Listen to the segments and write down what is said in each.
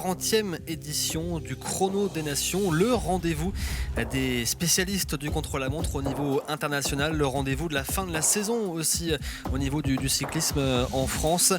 40e édition du Chrono des Nations, le rendez-vous des spécialistes du contre-la-montre au niveau international, le rendez-vous de la fin de la saison aussi au niveau du cyclisme en France.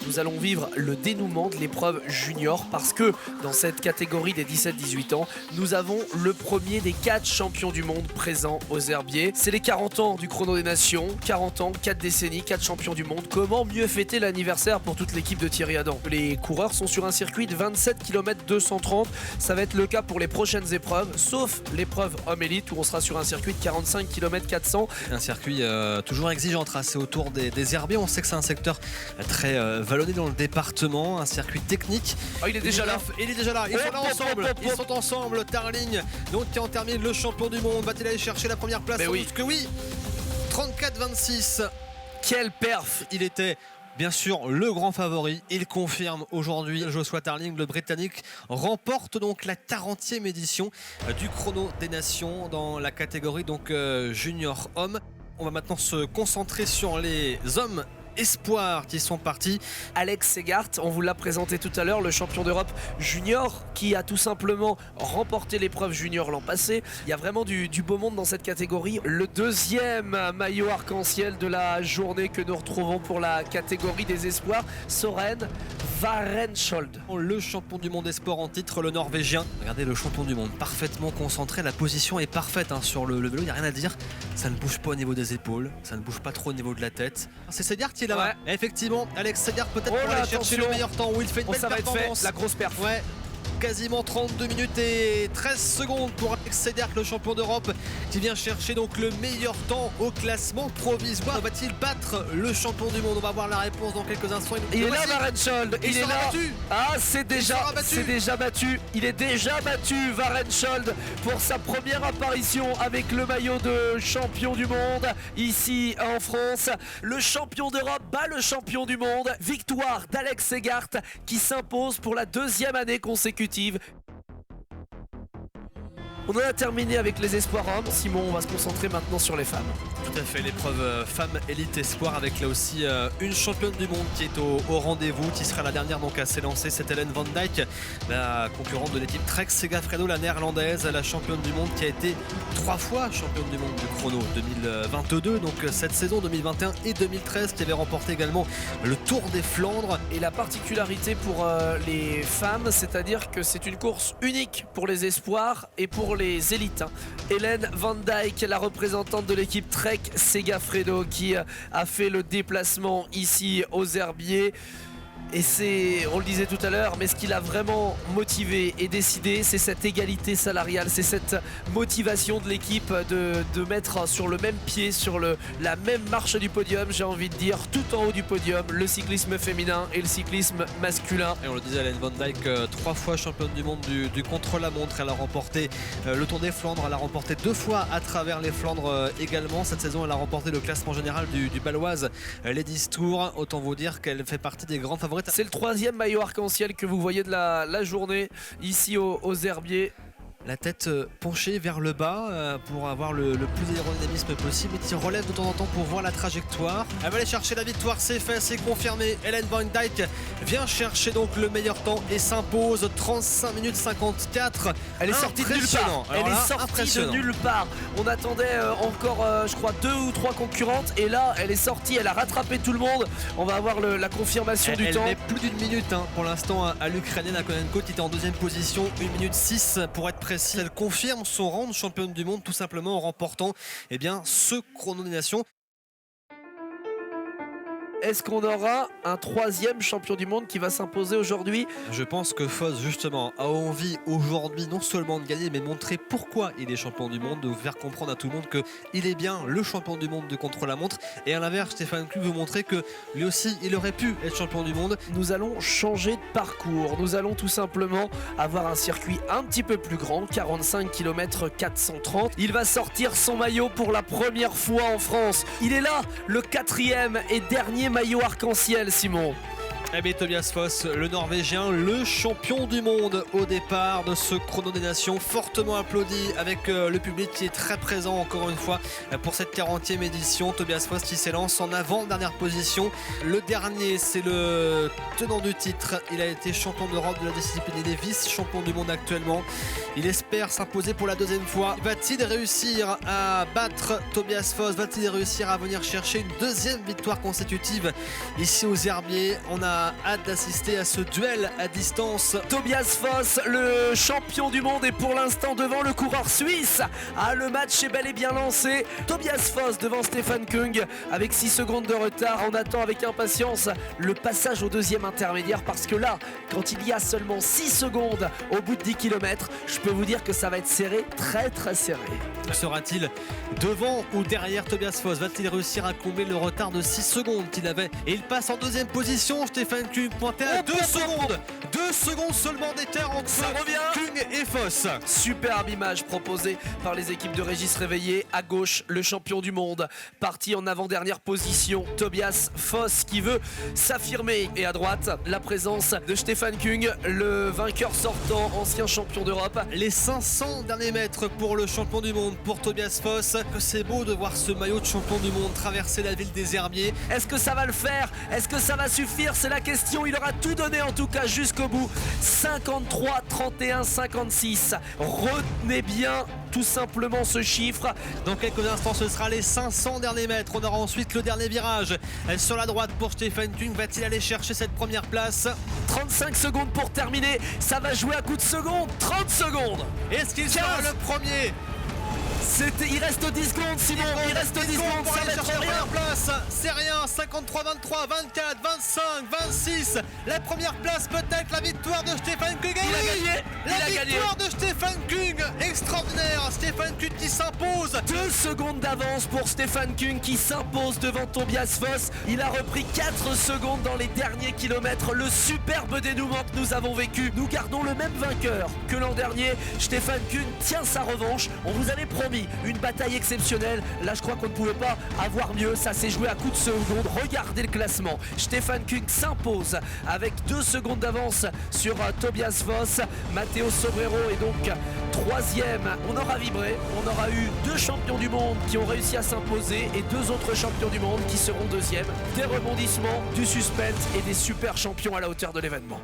Nous allons vivre le dénouement de l'épreuve junior parce que dans cette catégorie des 17-18 ans, nous avons le premier des 4 champions du monde présents aux herbiers. C'est les 40 ans du Chrono des Nations, 40 ans, 4 décennies, 4 champions du monde. Comment mieux fêter l'anniversaire pour toute l'équipe de Thierry Adam? Les coureurs sont sur un circuit de 27 km 230. Ça va être le cas pour les prochaines épreuves, sauf l'épreuve homme élite où on sera sur un circuit de 45 km 400. Un circuit toujours exigeant, tracé autour des herbiers. On sait que c'est un secteur très vallonné dans le département, un circuit technique. Oh, il est déjà là. Il est déjà là. Ils sont là ensemble. Ils sont ensemble. Tarling, donc qui en termine le champion du monde. Va-t-il aller chercher la première place? Oui. Que oui. 34-26. Quel perf! Il était bien sûr le grand favori. Il confirme aujourd'hui. Joshua Tarling, le Britannique, remporte donc la 40e édition du Chrono des Nations dans la catégorie donc junior homme. On va maintenant se concentrer sur les hommes espoirs qui sont partis. Alex Segart, on vous l'a présenté tout à l'heure, le champion d'Europe junior qui a tout simplement remporté l'épreuve junior l'an passé. Il y a vraiment du beau monde dans cette catégorie. Le deuxième maillot arc-en-ciel de la journée que nous retrouvons pour la catégorie des espoirs, Søren Varensholt. Le champion du monde espoir en titre, le Norvégien. Regardez le champion du monde, parfaitement concentré, la position est parfaite sur le vélo, il n'y a rien à dire. Ça ne bouge pas au niveau des épaules, ça ne bouge pas trop au niveau de la tête. C'est Segart qui est là-bas. Ouais. Effectivement, Alex Segart peut-être pour aller chercher le meilleur temps où il fait une belle performance. La grosse perf. Ouais. Quasiment 32 minutes et 13 secondes pour Alex Segart, le champion d'Europe, qui vient chercher donc le meilleur temps au classement provisoire. Va-t-il battre le champion du monde? On va voir la réponse dans quelques instants. Il est là, Varensholt. Il est là. Battu. Ah, c'est déjà battu. Il est déjà battu, Varensholt, pour sa première apparition avec le maillot de champion du monde ici en France. Le champion d'Europe bat le champion du monde. Victoire d'Alex Segart qui s'impose pour la 2e année consécutive. On en a terminé avec les espoirs hommes. Simon, on va se concentrer maintenant sur les femmes. Tout à fait, l'épreuve femme élite espoir avec là aussi une championne du monde qui est au rendez-vous, qui sera la dernière donc à s'élancer. C'est Ellen Van Dijk, la concurrente de l'équipe Trek Segafredo, la néerlandaise, la championne du monde qui a été 3 fois championne du monde du chrono, 2022, donc cette saison 2021 et 2013, qui avait remporté également le Tour des Flandres. Et la particularité pour les femmes, c'est-à-dire que c'est une course unique pour les espoirs et pour les élites. Ellen Van Dijk, la représentante de l'équipe Trek Segafredo, qui a fait le déplacement ici aux herbiers. Et c'est, on le disait tout à l'heure, mais ce qui l'a vraiment motivé et décidé, c'est cette égalité salariale, c'est cette motivation de l'équipe de mettre sur le même pied, sur la même marche du podium, j'ai envie de dire, tout en haut du podium, le cyclisme féminin et le cyclisme masculin. Et on le disait, Ellen Van Dijk, 3 fois championne du monde du contre-la-montre. Elle a remporté le Tour des Flandres, elle a remporté 2 fois à travers les Flandres également. Cette saison, elle a remporté le classement général du Baloise Ladies Tour. Autant vous dire qu'elle fait partie des grands favoris. C'est le 3e maillot arc-en-ciel que vous voyez de la journée ici aux herbiers. La tête penchée vers le bas pour avoir le plus d'aérodynamisme possible, et qui relève de temps en temps pour voir la trajectoire. Elle va aller chercher la victoire, c'est fait, c'est confirmé. Ellen Van Dijk vient chercher donc le meilleur temps et s'impose 35 minutes 54. Elle est sortie de nulle part. Elle est sortie de nulle part. On attendait encore je crois 2 ou 3 concurrentes et là elle est sortie, elle a rattrapé tout le monde. On va avoir la confirmation du temps. Elle met plus d'une minute pour l'instant à l'Ukrainienne, à Konenko, qui était en 2e position, 1 minute 6 pour être précis. Elle confirme son rang de championne du monde tout simplement en remportant ce Chrono des Nations. Est-ce qu'on aura un 3e champion du monde qui va s'imposer aujourd'hui? Je pense que Foss justement a envie aujourd'hui non seulement de gagner, mais de montrer pourquoi il est champion du monde, de faire comprendre à tout le monde qu'il est bien le champion du monde de contre-la-montre. Et à l'inverse, Stéphane Club veut montrer que lui aussi il aurait pu être champion du monde. Nous allons changer de parcours, nous allons tout simplement avoir un circuit un petit peu plus grand, 45 km 430. Il va sortir son maillot pour la première fois en France. Il est là, le 4e et dernier maillot arc-en-ciel, Simon. Eh bien, Tobias Foss, le Norvégien, le champion du monde au départ de ce chrono des nations, fortement applaudi avec le public qui est très présent encore une fois pour cette 40e édition. Tobias Foss qui s'élance en avant-dernière position. Le dernier, c'est le tenant du titre. Il a été champion d'Europe de la discipline, il est vice-champion du monde actuellement. Il espère s'imposer pour la deuxième fois. Va-t-il réussir à battre Tobias Foss? Va-t-il réussir à venir chercher une deuxième victoire consécutive ici aux Herbiers? On a hâte d'assister à ce duel à distance. Tobias Foss, le champion du monde, est pour l'instant devant le coureur suisse. Ah, le match est bel et bien lancé. Tobias Foss devant Stefan Kung avec 6 secondes de retard. On attend avec impatience le passage au deuxième intermédiaire parce que là, quand il y a seulement 6 secondes au bout de 10 km, je peux vous dire que ça va être serré, très très serré. Sera-t-il devant ou derrière Tobias Foss? Va-t-il réussir à combler le retard de 6 secondes qu'il avait? Et il passe en deuxième position. Stefan Kung pointé à 2 secondes. 2 secondes seulement d'écart entre Kung et Foss. Superbe image proposée par les équipes de Régis Réveillé. À gauche, le champion du monde parti en avant-dernière position, Tobias Foss, qui veut s'affirmer. Et à droite, la présence de Stefan Kung, le vainqueur sortant, ancien champion d'Europe. Les 500 derniers mètres pour le champion du monde, pour Tobias Foss. Que c'est beau de voir ce maillot de champion du monde traverser la ville des Herbiers. Est-ce que ça va le faire? Est-ce que ça va suffire? C'est la question. Il aura tout donné en tout cas jusqu'au bout. 53, 31, 56. Retenez bien tout simplement ce chiffre. Dans quelques instants, ce sera les 500 derniers mètres. On aura ensuite le dernier virage sur la droite pour Stefan Kung. Va-t-il aller chercher cette première place? 35 secondes pour terminer. Ça va jouer à coups de secondes. 30 secondes. Est-ce qu'il sera le premier? Il reste 10 secondes, Simon. Il reste 10 secondes. Pour Ça aller va chercher être la rien. première place. C'est rien. 53, 23, 24, 25, 26. La première place, peut-être la victoire de Stefan Kung. Il a gagné. La victoire de Stefan Kung. Extraordinaire. Stefan Kung qui s'impose. 2 secondes d'avance pour Stefan Kung qui s'impose devant Tobias Foss. Il a repris 4 secondes dans les derniers kilomètres. Le superbe dénouement que nous avons vécu. Nous gardons le même vainqueur que l'an dernier. Stefan Kung tient sa revanche. On vous avait promis une bataille exceptionnelle. Là, je crois qu'on ne pouvait pas avoir mieux. Ça s'est joué à coups de secondes. Regardez le classement. Stefan Kung s'impose avec 2 secondes d'avance sur Tobias Foss. Matteo Sobrero est donc 3e. On aura vibré. On aura eu 2 champions du monde qui ont réussi à s'imposer et 2 autres champions du monde qui seront 2e. Des rebondissements, du suspense et des super champions à la hauteur de l'événement.